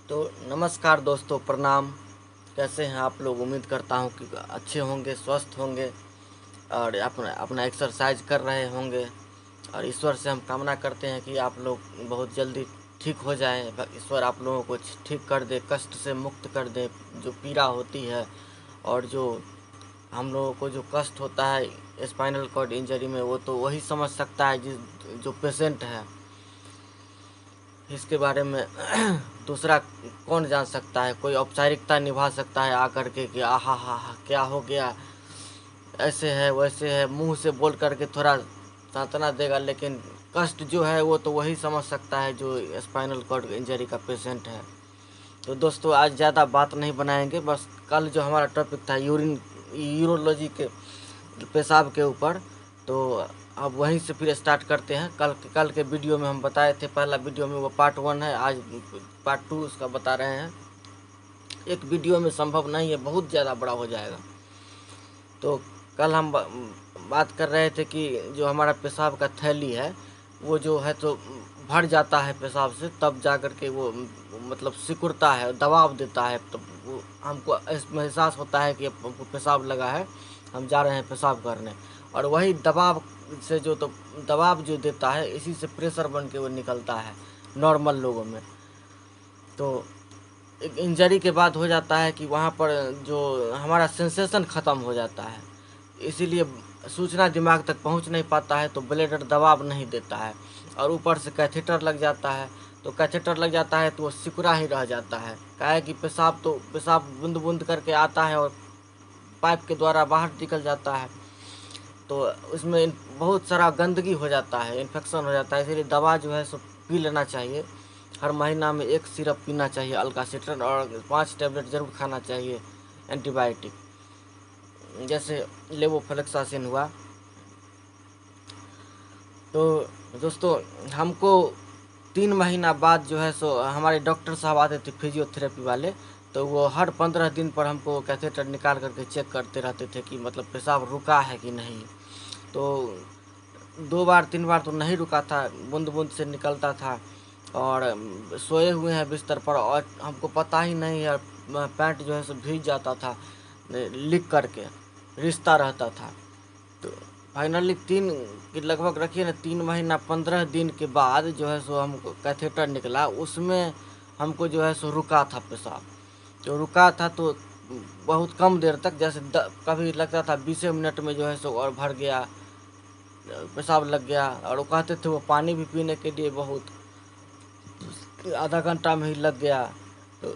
तो नमस्कार दोस्तों, प्रणाम। कैसे हैं आप लोग? उम्मीद करता हूं कि अच्छे होंगे, स्वस्थ होंगे और अपना अपना एक्सरसाइज कर रहे होंगे। और ईश्वर से हम कामना करते हैं कि आप लोग बहुत जल्दी ठीक हो जाएं। ईश्वर आप लोगों को ठीक कर दे, कष्ट से मुक्त कर दे। जो पीड़ा होती है और जो हम लोगों को जो कष्ट होता है स्पाइनल कॉर्ड इंजरी में, वो तो वही समझ सकता है जिस जो पेशेंट है। इसके बारे में दूसरा कौन जान सकता है? कोई औपचारिकता निभा सकता है आकर के कि आहा हा क्या हो गया, ऐसे है वैसे है, मुंह से बोल करके थोड़ा सांत्वना देगा, लेकिन कष्ट जो है वो तो वही समझ सकता है जो स्पाइनल कॉर्ड इंजरी का पेशेंट है। तो दोस्तों, आज ज़्यादा बात नहीं बनाएंगे। बस कल जो हमारा टॉपिक था यूरोलॉजी के, पेशाब के ऊपर, तो अब वहीं से फिर स्टार्ट करते हैं। कल के वीडियो में हम बताए थे, पहला वीडियो में वो पार्ट 1 है, आज पार्ट 2 उसका बता रहे हैं। एक वीडियो में संभव नहीं है, बहुत ज़्यादा बड़ा हो जाएगा। तो कल हम बात कर रहे थे कि जो हमारा पेशाब का थैली है वो जो है तो भर जाता है पेशाब से, तब जा कर के वो मतलब सिकुड़ता है, दबाव देता है, तो वो हमको एहसास होता है कि हमको पेशाब लगा है, हम जा रहे हैं पेशाब करने। और वही दबाव से जो तो दबाव जो देता है, इसी से प्रेशर बन के वो निकलता है नॉर्मल लोगों में। तो एक इंजरी के बाद हो जाता है कि वहाँ पर जो हमारा सेंसेशन ख़त्म हो जाता है, इसीलिए सूचना दिमाग तक पहुँच नहीं पाता है, तो ब्लडर दबाव नहीं देता है। और ऊपर से कैथेटर लग जाता है, तो कैथेटर लग जाता है तो वो सिकुड़ा ही रह जाता है। क्या है कि पेशाब बूंद बूंद करके आता है और पाइप के द्वारा बाहर निकल जाता है, तो उसमें बहुत सारा गंदगी हो जाता है, इन्फेक्शन हो जाता है। इसलिए दवा जो है सो पी लेना चाहिए। हर महीना में 1 सिरप पीना चाहिए अल्कासिट्रन, और 5 टैबलेट ज़रूर खाना चाहिए एंटीबायोटिक, जैसे लेवोफ्लेक्सासिन हुआ। तो दोस्तों, हमको 3 महीना बाद जो है सो हमारे डॉक्टर साहब आते थे, फिजियोथेरेपी वाले, तो वो हर 15 दिन पर हमको कैथेटर निकाल करके चेक करते रहते थे कि मतलब पेशाब रुका है कि नहीं। तो 2 बार 3 बार तो नहीं रुका था, बूंद बूंद से निकलता था। और सोए हुए हैं बिस्तर पर और हमको पता ही नहीं है, पैंट जो है सो भीग जाता था, लीक करके रिश्ता रहता था। तो फाइनली 3 की लगभग रखिए ना, 3 महीना 15 दिन के बाद जो है सो हमको कैथेटर निकला, उसमें हमको जो है सो रुका था पेशाब। तो रुका था तो बहुत कम देर तक, जैसे कभी लगता था 20 मिनट में जो है सो और भर गया, पेशाब लग गया। और वो कहते थे वो पानी भी पीने के लिए बहुत, आधा घंटा में ही लग गया। तो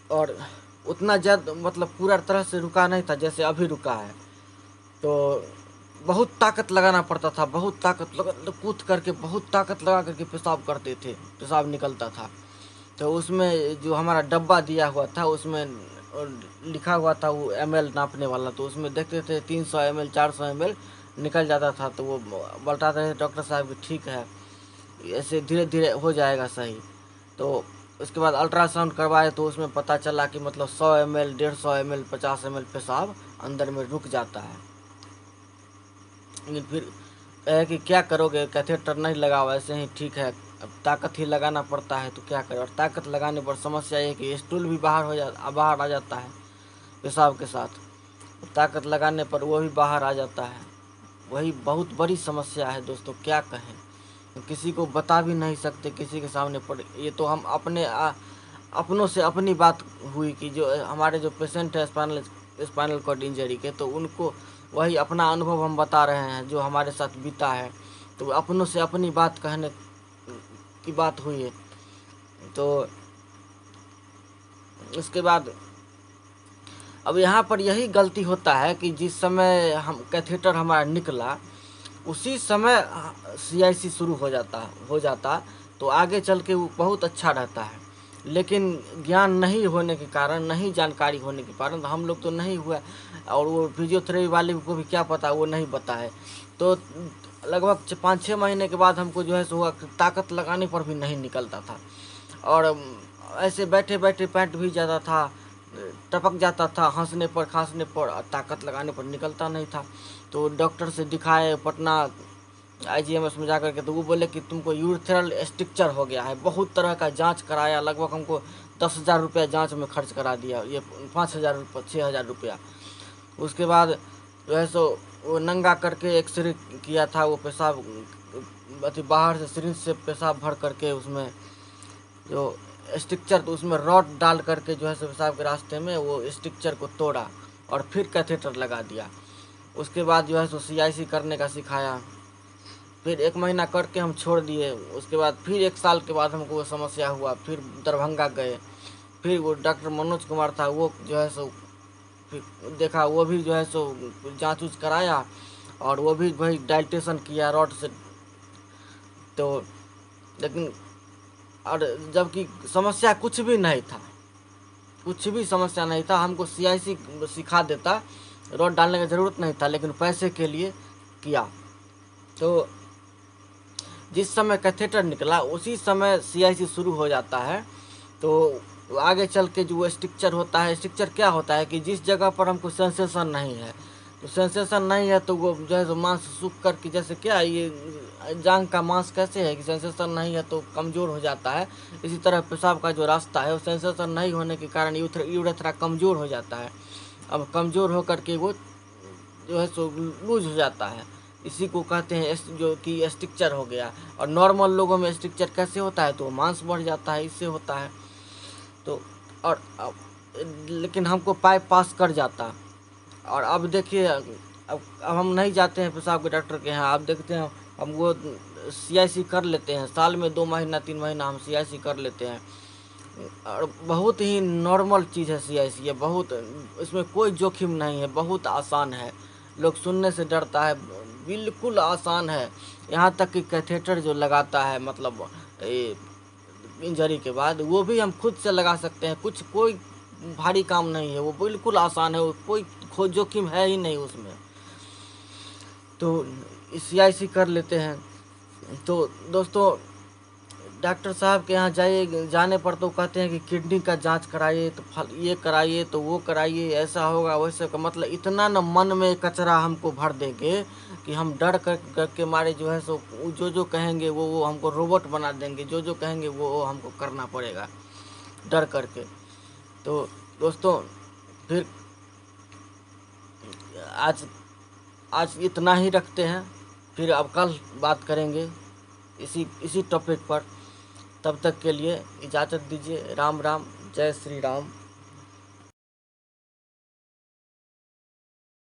और उतना ज़्यादा मतलब पूरा तरह से रुका नहीं था जैसे अभी रुका है। तो बहुत ताकत लगाना पड़ता था, बहुत ताकत लगा, कूद करके बहुत ताकत लगा करके पेशाब करते थे, पेशाब निकलता था। तो उसमें जो हमारा डब्बा दिया हुआ था, उसमें लिखा हुआ था वो ml नापने वाला, तो उसमें देखते थे 300 ml 400 ml निकल जाता था। तो वो बताते थे डॉक्टर साहब कि ठीक है, ऐसे धीरे धीरे हो जाएगा सही। तो उसके बाद अल्ट्रासाउंड करवाए तो उसमें पता चला कि मतलब 100 ml 150 ml 50 ml पेशाब अंदर में रुक जाता है। लेकिन फिर है कि क्या करोगे, कैथेटर नहीं लगा वैसे ही ठीक है, अब ताकत ही लगाना पड़ता है, तो क्या करें। और ताकत लगाने पर समस्या ये है कि स्टूल भी बाहर आ जाता है पेशाब के साथ, ताकत लगाने पर वो भी बाहर आ जाता है। वही बहुत बड़ी समस्या है दोस्तों, क्या कहें, किसी को बता भी नहीं सकते किसी के सामने। पर ये तो हम अपनों से अपनी बात हुई कि जो हमारे जो पेशेंट है स्पाइनल कॉर्ड इंजरी के, तो उनको वही अपना अनुभव हम बता रहे हैं जो हमारे साथ बीता है। तो अपनों से अपनी बात कहने की बात हुई है। तो उसके बाद अब यहाँ पर यही गलती होता है कि जिस समय हम कैथेटर हमारा निकला, उसी समय CIC शुरू हो जाता तो आगे चल के वो बहुत अच्छा रहता है। लेकिन ज्ञान नहीं होने के कारण, नहीं जानकारी होने के कारण, हम लोग तो नहीं हुआ, और वो फिजियोथेरेपी वाले को भी क्या पता, वो नहीं बताए। तो लगभग 5-6 महीने के बाद हमको जो है सो हुआ, ताकत लगाने पर भी नहीं निकलता था। और ऐसे बैठे बैठे पैंट भी जाता था, टपक जाता था, हंसने पर खांसने पर, ताकत लगाने पर निकलता नहीं था। तो डॉक्टर से दिखाए पटना, IGMS में जा कर के, तो वो बोले कि तुमको यूरिथ्रल स्ट्रक्चर हो गया है। बहुत तरह का जांच कराया, लगभग हमको 10,000 रुपया जाँच में खर्च करा दिया, ये 5,000 रुपये 6,000 रुपया। उसके बाद जो है सो वो नंगा करके एक्सरे किया था, वो पेशाब अति बाहर से सिरिंज से पेशाब भर करके उसमें जो स्ट्रक्चर, तो उसमें रॉड डाल करके जो है सो पेशाब के रास्ते में वो स्ट्रक्चर को तोड़ा और फिर कैथेटर लगा दिया। उसके बाद जो है सो CIC करने का सिखाया, फिर 1 महीना करके हम छोड़ दिए। उसके बाद फिर 1 साल के बाद हमको वो समस्या हुआ, फिर दरभंगा गए, फिर वो डॉक्टर मनोज कुमार था, वो जो है सो फिर देखा, वो भी जो है सो जांच उच कराया और वो भी वही डाइल्टेशन किया रॉड से। तो लेकिन और जबकि समस्या कुछ भी नहीं था, कुछ भी समस्या नहीं था, हमको CIC सिखा देता, रॉड डालने की ज़रूरत नहीं था, लेकिन पैसे के लिए किया। तो जिस समय कैथेटर निकला उसी समय CIC शुरू हो जाता है। तो आगे चल के जो स्ट्रक्चर होता है, स्ट्रक्चर क्या होता है कि जिस जगह पर हमको सेंसेशन नहीं है, तो सेंसेशन नहीं है तो वो जो है तो मांस सूख कर के, जैसे क्या ये जांग का मांस कैसे है कि सेंसेशन नहीं है तो कमज़ोर हो जाता है, इसी तरह पेशाब का जो रास्ता है वो सेंसेशन नहीं होने के कारण यूरेथ्रा कमज़ोर हो जाता है। अब कमज़ोर होकर के वो जो है सो लूज हो जाता है, इसी को कहते हैं जो कि स्ट्रक्चर हो गया। और नॉर्मल लोगों में स्ट्रक्चर कैसे होता है, तो मांस बढ़ जाता है, इससे होता है। तो और लेकिन हमको पाइप पास कर जाता। और अब देखिए, अब हम नहीं जाते हैं पेशाब के डॉक्टर के यहाँ, आप देखते हैं हम वो CIC कर लेते हैं, साल में 2 महीना 3 महीना हम CIC कर लेते हैं। और बहुत ही नॉर्मल चीज़ है CIC, ये बहुत, इसमें कोई जोखिम नहीं है, बहुत आसान है। लोग सुनने से डरता है, बिल्कुल आसान है। यहाँ तक कि कैथेटर जो लगाता है, मतलब ये इंजरी के बाद, वो भी हम खुद से लगा सकते हैं, कोई भारी काम नहीं है, वो बिल्कुल आसान है, वो कोई जोखिम है ही नहीं उसमें। तो CIC कर लेते हैं। तो दोस्तों, डॉक्टर साहब के यहाँ जाने पर तो कहते हैं कि किडनी का जांच कराइए, तो ये कराइए, तो वो कराइए, ऐसा होगा वैसे का, मतलब इतना न मन में कचरा हमको भर देंगे कि हम डर कर के मारे जो है सो जो कहेंगे वो हमको रोबोट बना देंगे, जो कहेंगे वो हमको करना पड़ेगा डर करके। तो दोस्तों, फिर आज आज इतना ही रखते हैं, फिर अब कल बात करेंगे इसी टॉपिक पर। तब तक के लिए इजाज़त दीजिए। राम राम, जय श्री राम।